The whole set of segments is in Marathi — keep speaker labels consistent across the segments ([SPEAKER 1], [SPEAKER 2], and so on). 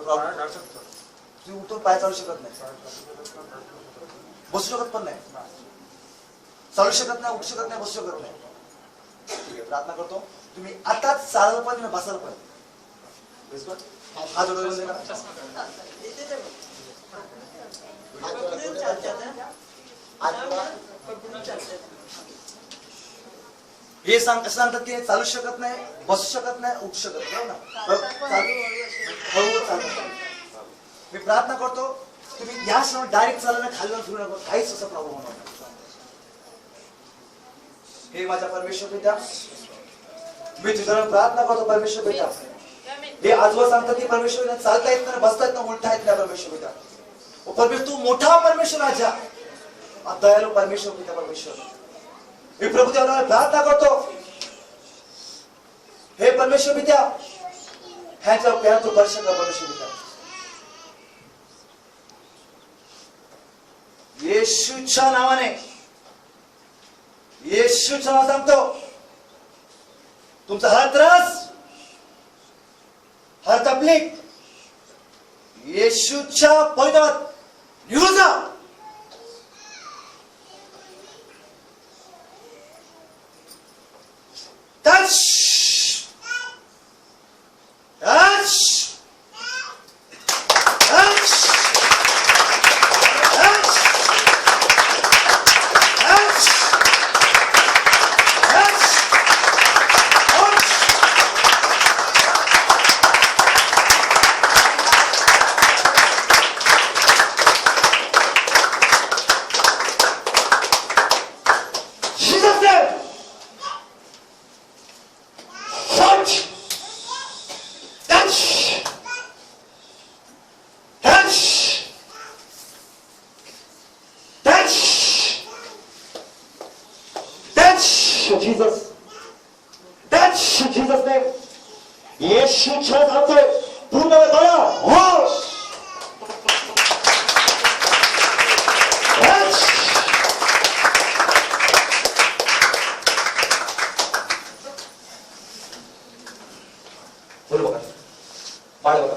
[SPEAKER 1] तुम्ही उठून पाय चालू शकत नाही, बसू शकत पण नाही, चालू शकत नाही, उठू शकत नाही, बसू शकत नाही. ठीक आहे, प्रार्थना करतो. तुम्ही आता चालायला पण बसायला पण. हा जोडून हे सांगतात की चालू शकत नाही, बसू शकत नाही, उठू शकत नाही. मी प्रार्थना करतो तुम्ही या क्षणावर डायरेक्ट चालला खाली फिरू नका, काहीच असा प्रॉब्लेम होणार नाही. हे माझ्या परमेश्वर पिता, मी तुझ्या प्रार्थना करतो परमेश्वर पिता. हे आजवर सांगतात की परमेश्वर चालता येत नाही, बसता येत नाही, उलटा येत नाही परमेश्वर पिता. परमेश्वर तू मोठा परमेश्वर राजा, दयालू परमेश्वर पिता. परमेश्वर मी प्रभू देवाला प्रार्थना करतो, हे परमेश्वर पिता ह्याच्या प्यार तू स्पर्श कर परमेश्वर पिता. येशूच्या नावाने, येशूच्या नावाने सांगतो, तुमचा हर त्रास, हर तकलीफ येशूच्या पवित्र निघून जा. Jesus, that's Jesus' name. येशूच्या नावाने पूर्ण बळा हो. बोल बघा, बाळ बघा.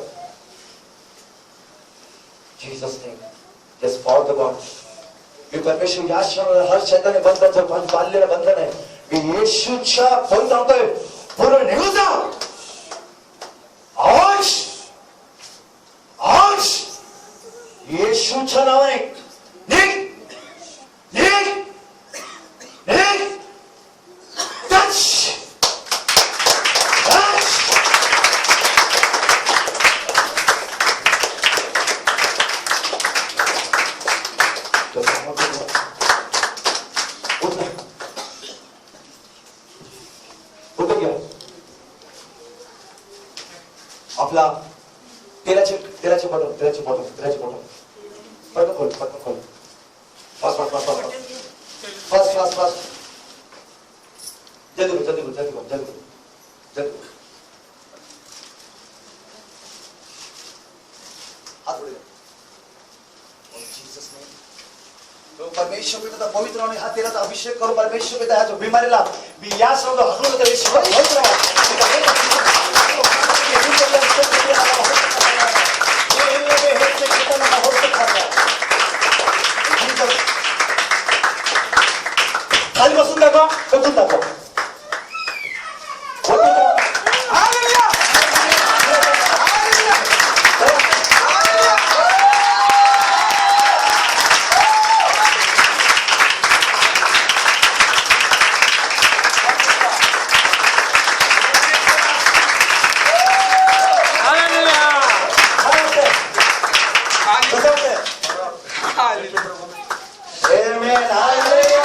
[SPEAKER 1] Jesus' name, this power of God. मी परमेश्वर या क्षणाला हर शैतानी बंधनाचं बांधलेलं बंधन आहे, मी येशूच्या पवित्र नावाने पूर्ण निघून जा. आवाज, आवाज, येशूच्या नावाने निघ, निघ, निघ. Touch, touch. आपला तेलाचे बॉटल, तेलाचे बॉटल, तेलाचे बॉटल पटकन खोल, पटकन खोल. Fast fast fast fast fast fast fast. जल्दी करो, जल्दी करो, जल्दी करो, जल्दी करो, जल्दी करो. हात पुढे जीसस नेम. परमेश्वर पिता पवित्र नावाने हा तेलाचा अभिषेक करू. परमेश्वर पिता ह्या जो बिमारीला मी या शब्द हटवून देतो. येशू पवित्र खाली बसून दाखवा, बसून दाखवा. Amen. Hallelujah.